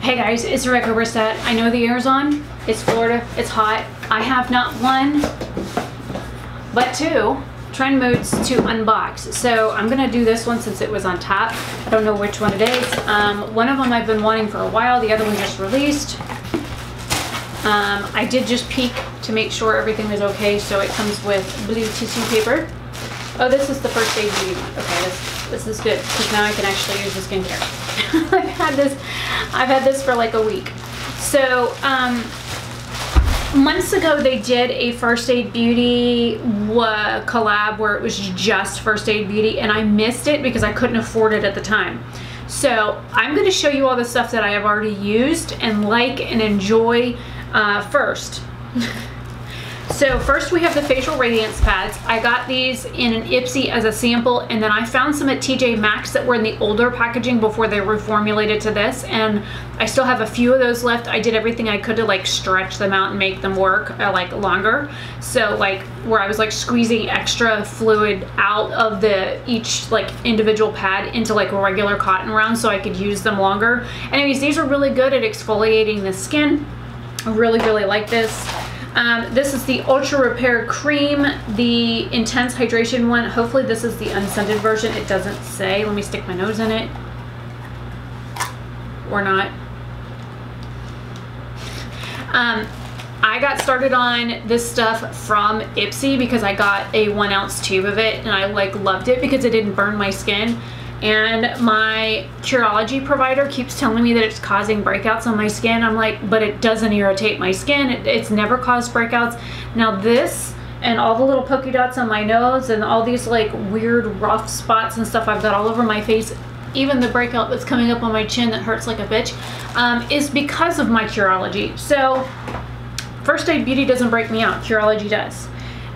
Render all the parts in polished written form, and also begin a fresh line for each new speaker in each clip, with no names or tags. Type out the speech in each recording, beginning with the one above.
Hey guys, it's Rebecca Oberstadt. I know the air's on. It's Florida. It's hot. I have not one, but two trend moods to unbox. So I'm gonna do this one since it was on top. I don't know which one it is. One of them I've been wanting for a while. The other one just released. I did just peek to make sure everything was okay. So it comes with blue tissue paper. Oh, this is the first aid beauty one. Okay, this is good because now I can actually use the skincare. I've had this for like a week. So months ago they did a First Aid Beauty collab where it was just First Aid Beauty, and I missed it because I couldn't afford it at the time. So I'm going to show you all the stuff that I have already used and like and enjoy first. So first we have the facial radiance pads. I got these in an Ipsy as a sample, and then I found some at TJ Maxx that were in the older packaging before they reformulated to this, and I still have a few of those left. I did everything I could to like stretch them out and make them work like longer. So like where I was like squeezing extra fluid out of each like individual pad into like regular cotton rounds so I could use them longer. Anyways, these are really good at exfoliating the skin. I really like this. This is the Ultra Repair Cream, the Intense Hydration one. Hopefully this is the unscented version. It doesn't say. Let me stick my nose in it. Or not. I got started on this stuff from Ipsy because I got a 1 ounce tube of it, and I like loved it because it didn't burn my skin. And my Curology provider keeps telling me that it's causing breakouts on my skin. I'm like, but it doesn't irritate my skin. It's never caused breakouts. Now this and all the little polka dots on my nose and all these like weird rough spots and stuff I've got all over my face, even the breakout that's coming up on my chin that hurts like a bitch, is because of my Curology. So First Aid Beauty doesn't break me out, Curology does.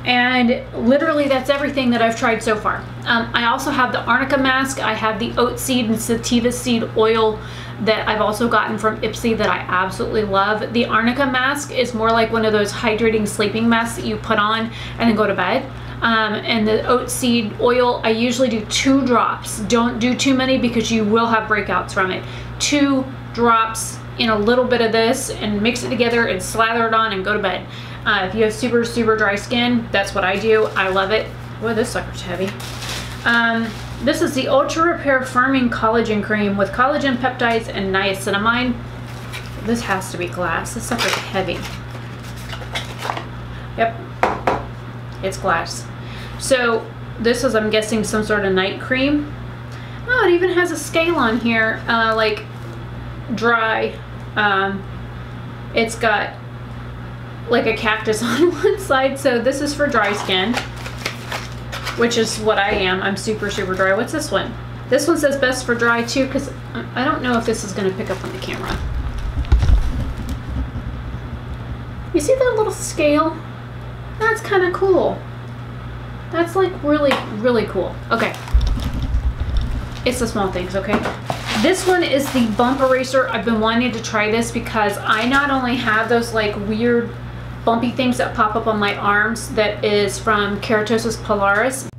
And literally that's everything that I've tried so far. I also have the Arnica mask. I have the oat seed and sativa seed oil that I've also gotten from Ipsy that I absolutely love. The Arnica mask is more like one of those hydrating sleeping masks that you put on and then go to bed. And the oat seed oil, I usually do 2 drops. Don't do too many because you will have breakouts from it. 2 drops in a little bit of this and mix it together and slather it on and go to bed. If you have super dry skin, that's what I do. I love it. Boy, this sucker's heavy. This is the Ultra Repair Firming Collagen Cream with collagen peptides and niacinamide. This has to be glass. This sucker's heavy. Yep, it's glass. So this is, I'm guessing, some sort of night cream. Oh, it even has a scale on here, like dry. It's got like a cactus on one side, so this is for dry skin, which is what I am. I'm super dry. What's this one? This one says best for dry too, because I don't know if this is going to pick up on the camera. You see that little scale? That's kind of cool. That's like really cool. Okay, it's the small things. Okay, this one is the bump eraser. I've been wanting to try this because I not only have those like weird bumpy things that pop up on my arms, that is from Keratosis pilaris.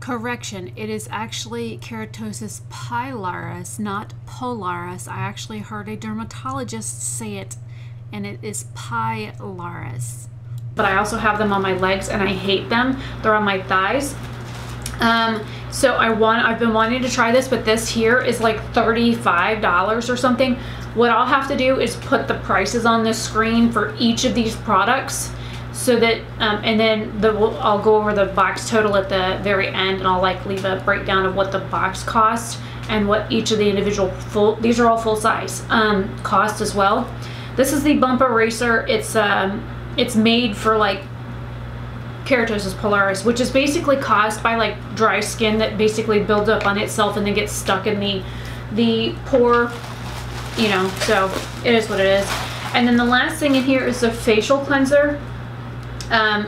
Correction, it is actually Keratosis pilaris, not polaris. I actually heard a dermatologist say it, and it is pilaris. But I also have them on my legs and I hate them. They're on my thighs. So I've been wanting to try this, but this here is like $35 or something. What I'll have to do is put the prices on the screen for each of these products so that, and then I'll go over the box total at the very end, and I'll like leave a breakdown of what the box cost and what each of the individual these are all full size, cost as well. This is the bump eraser. It's made for like Keratosis pilaris, which is basically caused by like dry skin that basically builds up on itself and then gets stuck in the pore, you know, so it is what it is. And then the last thing in here is the facial cleanser. I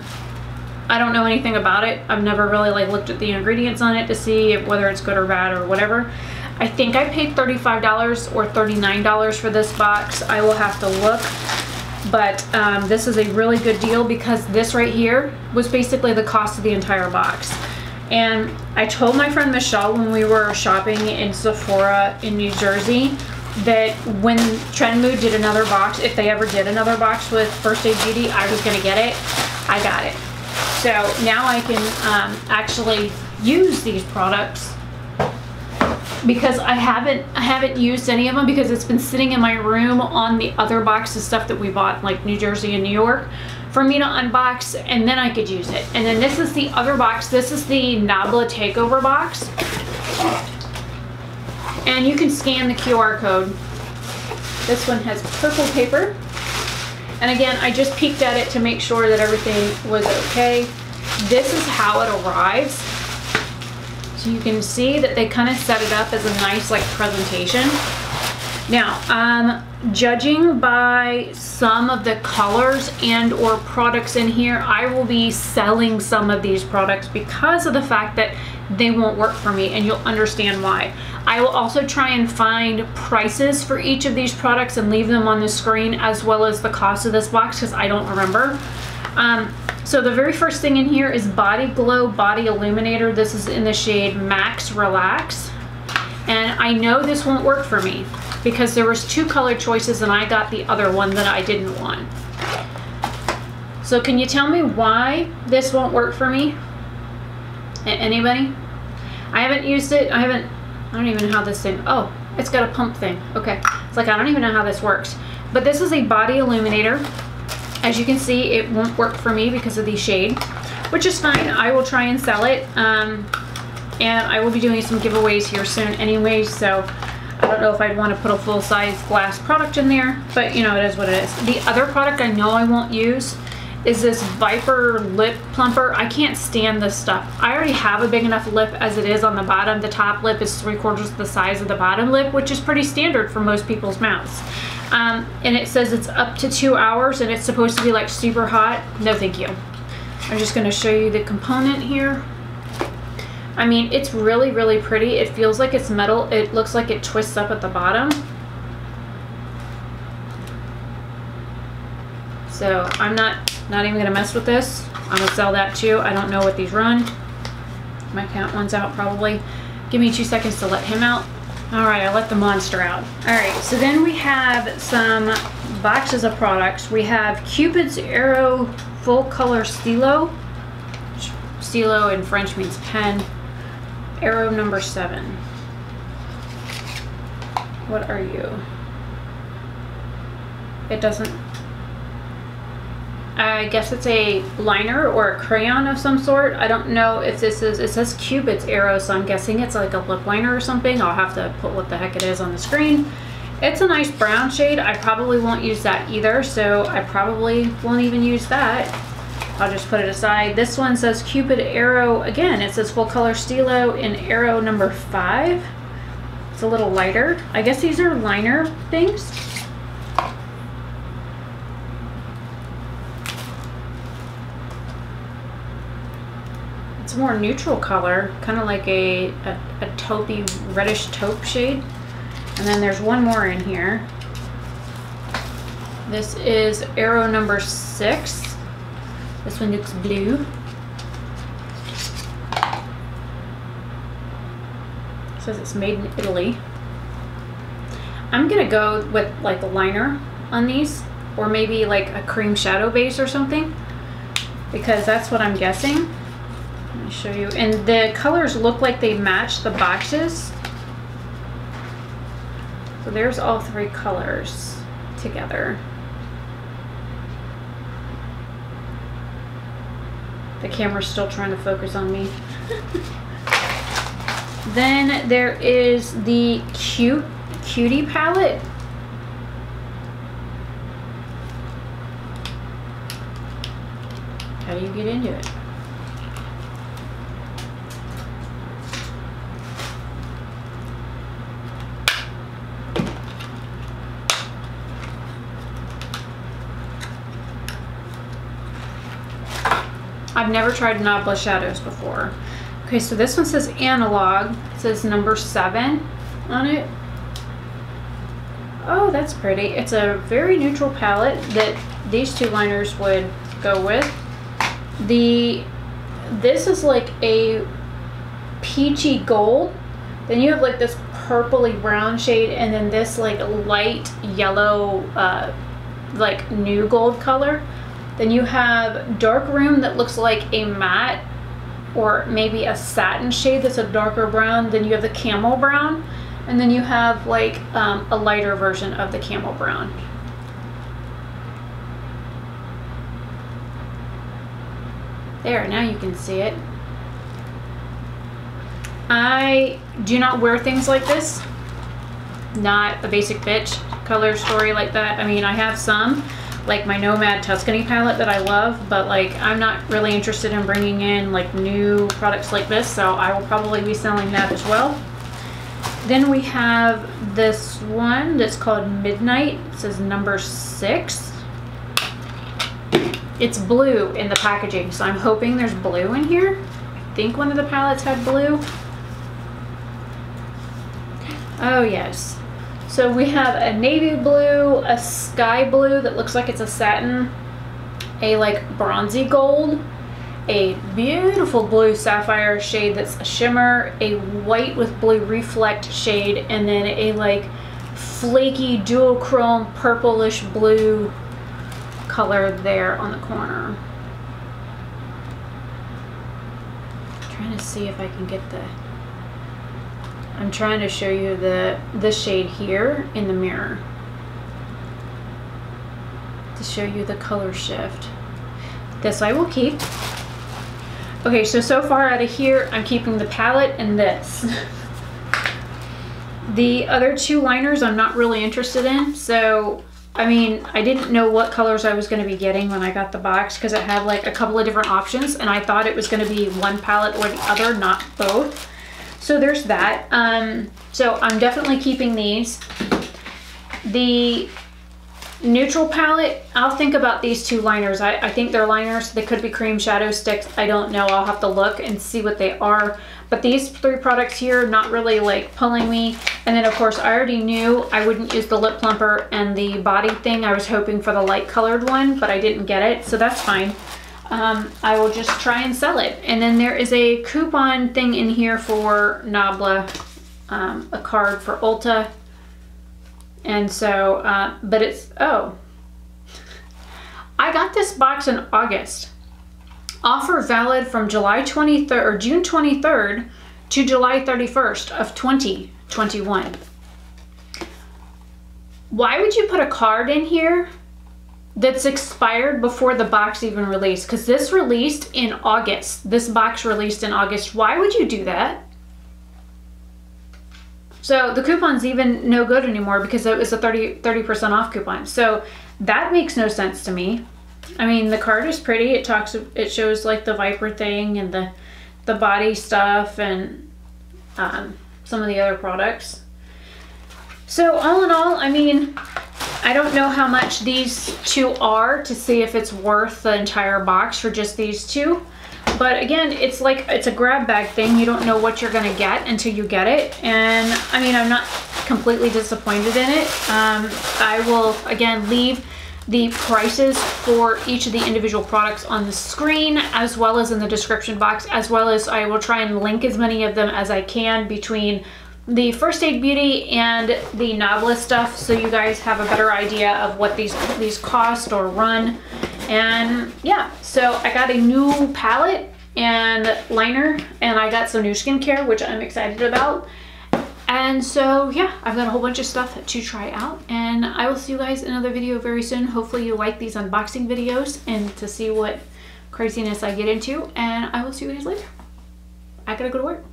don't know anything about it. I've never really like looked at the ingredients on it to see whether it's good or bad or whatever. I think I paid $35 or $39 for this box. I will have to look. But this is a really good deal because this right here was basically the cost of the entire box. And I told my friend Michelle when we were shopping in Sephora in New Jersey that when Trendmood did another box, if they ever did another box with First Aid Beauty, I was gonna get it. I got it. So now I can actually use these products because I haven't used any of them because it's been sitting in my room on the other box of stuff that we bought, like New Jersey and New York, for me to unbox, and then I could use it. And then this is the other box. This is the Nabla Takeover box. And you can scan the QR code. This one has purple paper. And again, I just peeked at it to make sure that everything was okay. This is how it arrives. So you can see that they kind of set it up as a nice like presentation. Now, judging by some of the colors and or products in here, I will be selling some of these products because of the fact that they won't work for me, and you'll understand why. I will also try and find prices for each of these products and leave them on the screen, as well as the cost of this box, because I don't remember. So the very first thing in here is Body Glow Body Illuminator. This is in the shade Max Relax. And I know this won't work for me because there was 2 color choices and I got the other one that I didn't want. So can you tell me why this won't work for me? Anybody? I haven't used it. I don't even know how this thing, oh, it's got a pump thing. Okay, it's like, I don't even know how this works. But this is a body illuminator. As you can see, it won't work for me because of the shade, which is fine. I will try and sell it. And I will be doing some giveaways here soon anyway, so I don't know if I'd want to put a full-size glass product in there, but you know, it is what it is. The other product I know I won't use is this Viper Lip Plumper. I can't stand this stuff. I already have a big enough lip as it is on the bottom. The top lip is 3/4 the size of the bottom lip, which is pretty standard for most people's mouths. And it says it's up to 2 hours and it's supposed to be like super hot. No, thank you. I'm just gonna show you the component here. I mean, it's really, really pretty. It feels like it's metal. It looks like it twists up at the bottom. So I'm not even gonna mess with this. I'm gonna sell that too. I don't know what these run. My cat one's out probably. Give me 2 seconds to let him out. All right, I let the monster out. All right, so then we have some boxes of products. We have Cupid's Aero Full Color Stylo. Stylo in French means pen. Aero number 7. What are you? It doesn't, I guess it's a liner or a crayon of some sort. I don't know if this is, it says Cupid's Aero, so I'm guessing it's like a lip liner or something. I'll have to put what the heck it is on the screen. It's a nice brown shade. I probably won't use that either, so I probably won't even use that. I'll just put it aside. This one says Cupid Aero. Again, it says Full Color Stylo in Aero number 5. It's a little lighter. I guess these are liner things. It's a more neutral color, kind of like a taupey, reddish taupe shade. And then there's one more in here. This is Aero number 6. This one looks blue. It says it's made in Italy. I'm gonna go with like a liner on these, or maybe like a cream shadow base or something, because that's what I'm guessing. Let me show you. And the colors look like they match the boxes. So there's all 3 colors together. The camera's still trying to focus on me. Then there is the Cutie Palette. How do you get into it? I've never tried Nabla shadows before. Okay, so this one says analog. It says number 7 on it. Oh, that's pretty. It's a very neutral palette that these 2 liners would go with. This is like a peachy gold. Then you have like this purpley brown shade, and then this like light yellow, like new gold color. Then you have Dark Room that looks like a matte or maybe a satin shade that's a darker brown. Then you have the Camel Brown, and then you have like a lighter version of the Camel Brown. There, now you can see it. I do not wear things like this. Not a basic bitch color story like that. I mean, I have some, like my Nomad Tuscany palette that I love, but like I'm not really interested in bringing in like new products like this, so I will probably be selling that as well. Then we have this one that's called Midnight. It says number 6. It's blue in the packaging, so I'm hoping there's blue in here. I think one of the palettes had blue. Oh yes. So we have a navy blue, a sky blue that looks like it's a satin, a like bronzy gold, a beautiful blue sapphire shade that's a shimmer, a white with blue reflect shade, and then a like flaky duochrome purplish blue color there on the corner. I'm trying to see if I can get the... I'm trying to show you the shade here in the mirror to show you the color shift. This I will keep. Okay, so far out of here, I'm keeping the palette and this. The other 2 liners I'm not really interested in, so I mean, I didn't know what colors I was going to be getting when I got the box because it had like a couple of different options, and I thought it was going to be one palette or the other, not both. So there's that. So I'm definitely keeping these. The neutral palette, I'll think about these 2 liners. I think they're liners. They could be cream shadow sticks. I don't know. I'll have to look and see what they are. But these 3 products here, not really like pulling me. And then of course I already knew I wouldn't use the lip plumper and the body thing. I was hoping for the light colored one, but I didn't get it. So that's fine. I will just try and sell it. And then there is a coupon thing in here for Nabla, a card for Ulta. And so, but it's, oh, I got this box in August. Offer valid from July 23rd or June 23rd to July 31st of 2021. Why would you put a card in here that's expired before the box even released? Because this released in August. This box released in August. Why would you do that? So the coupon's even no good anymore because it was a 30% off coupon. So that makes no sense to me. I mean, the card is pretty. It shows like the Viper thing and the body stuff and some of the other products. So all in all, I mean, I don't know how much these 2 are to see if it's worth the entire box for just these 2. But again, it's like, it's a grab bag thing. You don't know what you're going to get until you get it. And I mean, I'm not completely disappointed in it. I will, again, leave the prices for each of the individual products on the screen, as well as in the description box, as well as I will try and link as many of them as I can between the First Aid Beauty and the Nabla stuff, so you guys have a better idea of what these cost or run. And yeah, so I got a new palette and liner, and I got some new skincare, which I'm excited about. And so yeah, I've got a whole bunch of stuff to try out, and I will see you guys in another video very soon. Hopefully you like these unboxing videos and to see what craziness I get into, and I will see you guys later. I gotta go to work.